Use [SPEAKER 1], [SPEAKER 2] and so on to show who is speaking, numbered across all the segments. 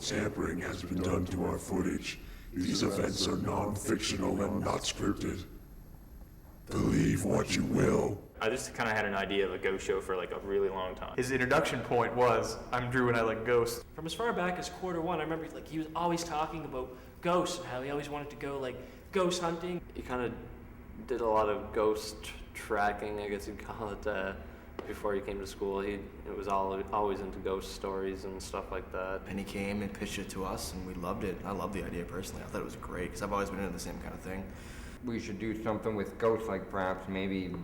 [SPEAKER 1] tampering has been done to our footage. These events are non-fictional and not scripted. Believe what you will.
[SPEAKER 2] I just kind of had an idea of a ghost show for like a really long time.
[SPEAKER 3] His introduction point was, I'm Drew and I like ghosts.
[SPEAKER 4] From as far back as Q1, I remember like he was always talking about ghosts and how he always wanted to go like ghost hunting.
[SPEAKER 5] He kind of did a lot of ghost tracking, I guess you'd call it, before he came to school. It was always into ghost stories and stuff like that.
[SPEAKER 6] And he came and pitched it to us, and we loved it. I loved the idea personally. I thought it was great, because I've always been into the same kind of thing.
[SPEAKER 7] We should do something with ghosts, like perhaps maybe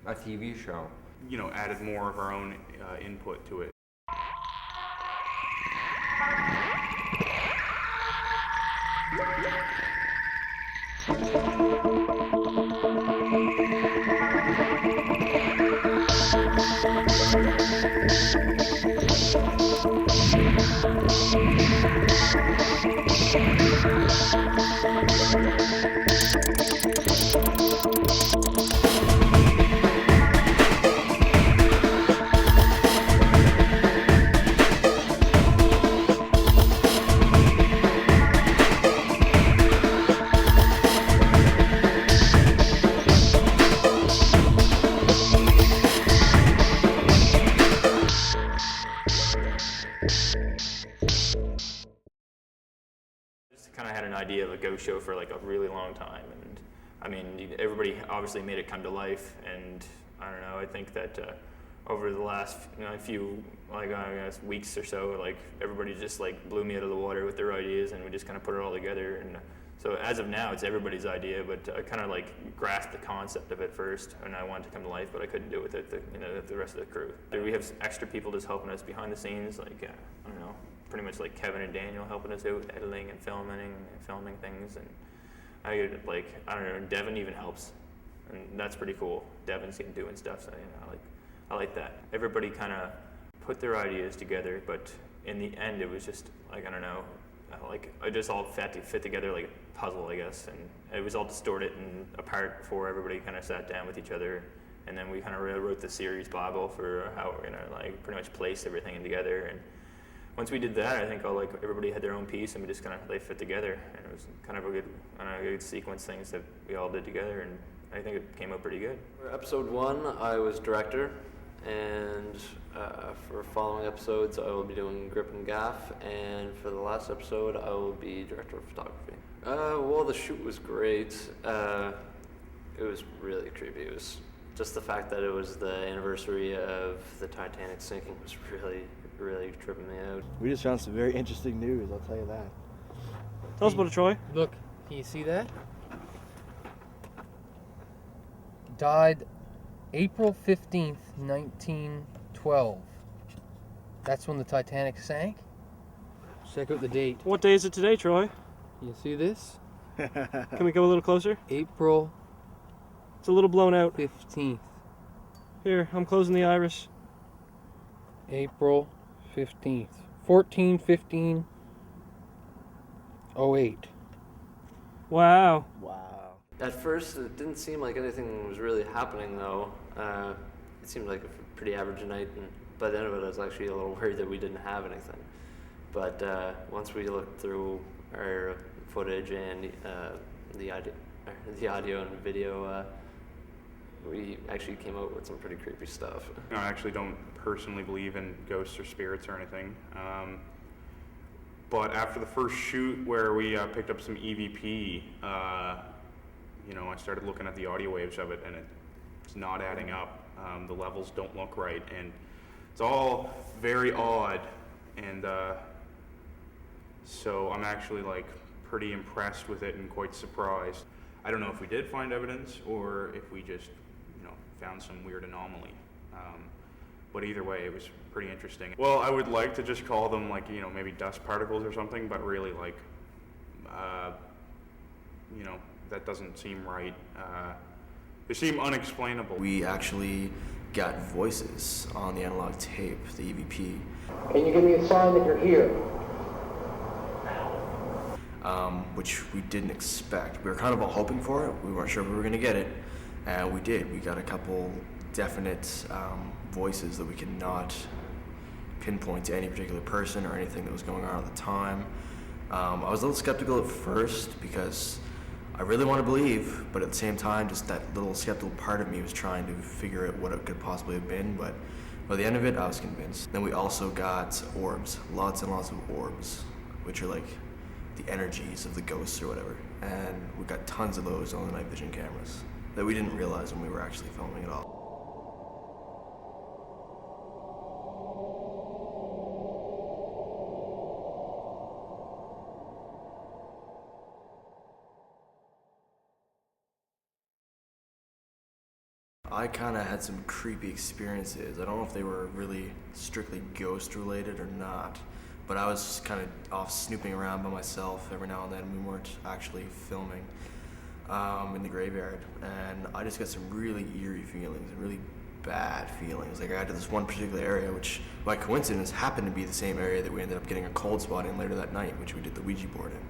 [SPEAKER 7] a TV show.
[SPEAKER 3] You know, added more of our own input to it.
[SPEAKER 2] Kind of had an idea of a ghost show for like a really long time, and I mean everybody obviously made it come to life, and I don't know, I think that over the last few I guess weeks or so, like everybody just like blew me out of the water with their ideas, and we just kind of put it all together. And so as of now it's everybody's idea, but I kind of like grasped the concept of it first, and I wanted to come to life, but I couldn't do it with the rest of the crew. We have extra people just helping us behind the scenes, like I don't know, pretty much like Kevin and Daniel helping us out with editing and filming things, and I don't know, Devin even helps, and that's pretty cool. Devin's doing stuff, so I like that. Everybody kind of put their ideas together, but in the end it was just like, I don't know, like it just all fit together like a puzzle, I guess, and it was all distorted and apart before everybody kind of sat down with each other, and then we kind of wrote the series Bible for how we're gonna like pretty much place everything together. And once we did that, I think everybody had their own piece, and we just kind of fit together, and it was kind of a good sequence things that we all did together, and I think it came out pretty good.
[SPEAKER 5] For episode 1, I was director, and for following episodes, I will be doing grip and gaff, and for the last episode, I will be director of photography. Well, the shoot was great. It was really creepy. It was just the fact that it was the anniversary of the Titanic sinking was really tripping me out.
[SPEAKER 8] We just found some very interesting news, I'll tell you that.
[SPEAKER 9] Tell us about it, Troy.
[SPEAKER 10] Look, can you see that? Died April 15th, 1912. That's when the Titanic sank. Check out the date.
[SPEAKER 9] What day is it today, Troy?
[SPEAKER 10] You see this?
[SPEAKER 9] Can we go a little closer?
[SPEAKER 10] April
[SPEAKER 9] It's a little blown out.
[SPEAKER 10] 15th.
[SPEAKER 9] Here, I'm closing the iris.
[SPEAKER 10] April 15th. 14/15/08.
[SPEAKER 9] Wow.
[SPEAKER 8] Wow.
[SPEAKER 5] At first, it didn't seem like anything was really happening, though. It seemed like a pretty average night, and by the end of it, I was actually a little worried that we didn't have anything. But once we looked through our footage and the audio and video, we actually came out with some pretty creepy stuff.
[SPEAKER 3] I actually don't personally believe in ghosts or spirits or anything. But after the first shoot where we picked up some EVP, I started looking at the audio waves of it, and it's not adding up. The levels don't look right, and it's all very odd. And so I'm actually pretty impressed with it and quite surprised. I don't know if we did find evidence or if we just, found some weird anomaly. But either way, it was pretty interesting. Well, I would like to just call them maybe dust particles or something, but really that doesn't seem right. They seem unexplainable.
[SPEAKER 6] We actually got voices on the analog tape, the EVP.
[SPEAKER 11] Can you give me a sign that you're here?
[SPEAKER 6] Which we didn't expect. We were kind of all hoping for it. We weren't sure if we were going to get it. And we did. We got a couple definite voices that we cannot pinpoint to any particular person or anything that was going on at the time. I was a little skeptical at first because I really want to believe, but at the same time, just that little skeptical part of me was trying to figure out what it could possibly have been. But by the end of it, I was convinced. Then we also got orbs, lots and lots of orbs, which are like the energies of the ghosts or whatever. And we got tons of those on the night vision cameras that we didn't realize when we were actually filming it all. I kind of had some creepy experiences. I don't know if they were really strictly ghost related or not, but I was kind of off snooping around by myself every now and then. We weren't actually filming in the graveyard, and I just got some really eerie feelings and really bad feelings. Like I got to this one particular area, which by coincidence happened to be the same area that we ended up getting a cold spot in later that night, which we did the Ouija board in.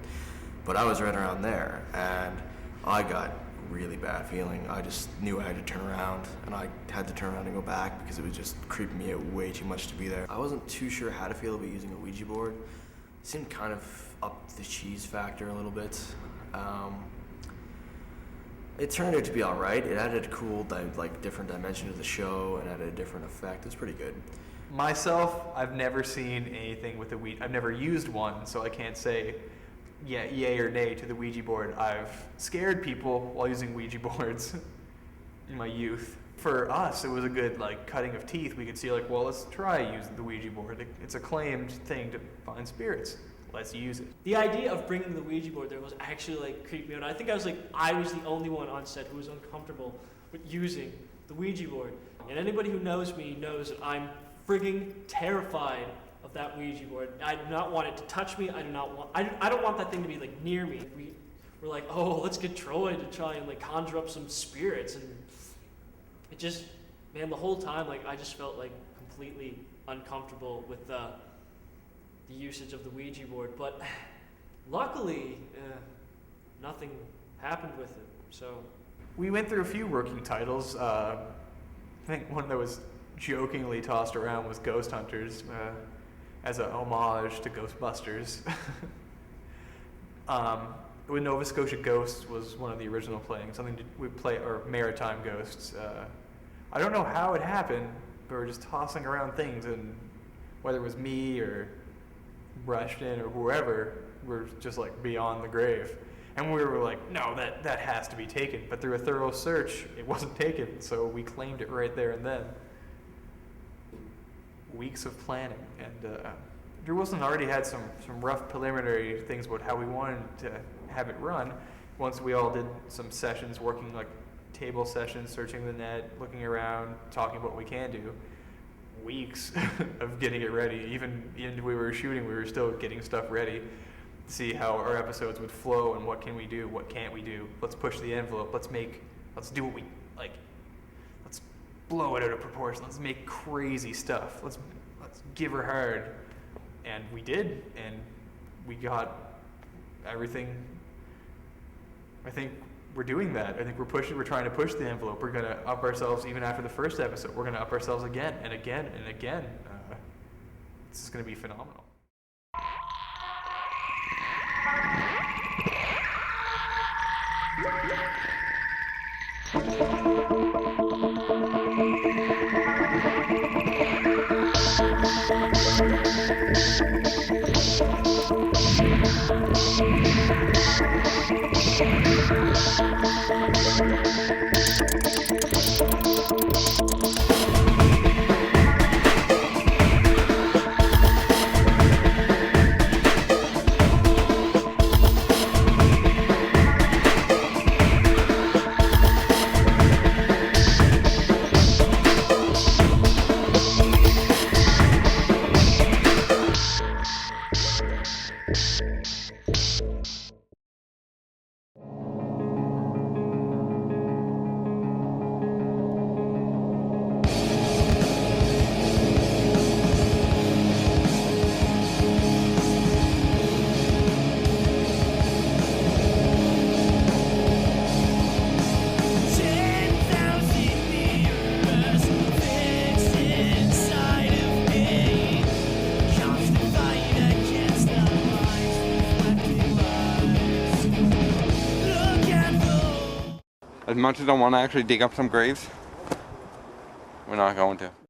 [SPEAKER 6] But I was right around there, and I got really bad feeling. I just knew I had to turn around, and I had to turn around and go back because it was just creeping me out way too much to be there. I wasn't too sure how to feel about using a Ouija board. It seemed kind of up the cheese factor a little bit. It turned out to be all right. It added a cool, different dimension to the show and added a different effect. It was pretty good.
[SPEAKER 12] Myself, I've never seen anything with a Ouija. I've never used one, so I can't say yay or nay to the Ouija board. I've scared people while using Ouija boards in my youth. For us, it was a good cutting of teeth. We could see well, let's try using the Ouija board. It's a claimed thing to find spirits. Let's use it.
[SPEAKER 4] The idea of bringing the Ouija board there was actually creeping me out. I think I was the only one on set who was uncomfortable with using the Ouija board. And anybody who knows me knows that I'm frigging terrified of that Ouija board. I do not want it to touch me. I don't want that thing to be near me. We were like, oh, let's get Troy to try and conjure up some spirits, and it just, man, the whole time I just felt completely uncomfortable with the usage of the Ouija board. But luckily, nothing happened with it. So
[SPEAKER 12] we went through a few working titles. I think one that was jokingly tossed around was Ghost Hunters, as a homage to Ghostbusters. With Nova Scotia Ghosts was one of the original playing, or Maritime Ghosts. I don't know how it happened, but we're just tossing around things, and whether it was me or Rushton or whoever, we're just beyond the grave. And we were like, no, that has to be taken. But through a thorough search, it wasn't taken, so we claimed it right there and then. Weeks of planning, and Drew Wilson already had some rough preliminary things about how we wanted to have it run. Once we all did some sessions, working table sessions, searching the net, looking around, talking about what we can do. Weeks of getting it ready. Even we were shooting, we were still getting stuff ready to see how our episodes would flow and what can we do, what can't we do. Let's push the envelope. Let's do what we like. Let's blow it out of proportion. Let's make crazy stuff. Let's give her hard. And we did, and we got everything. I think we're doing that. I think we're trying to push the envelope. We're gonna up ourselves even after the first episode. We're gonna up ourselves again and again and again. This is gonna be phenomenal.
[SPEAKER 7] As much as I want to actually dig up some graves, we're not going to.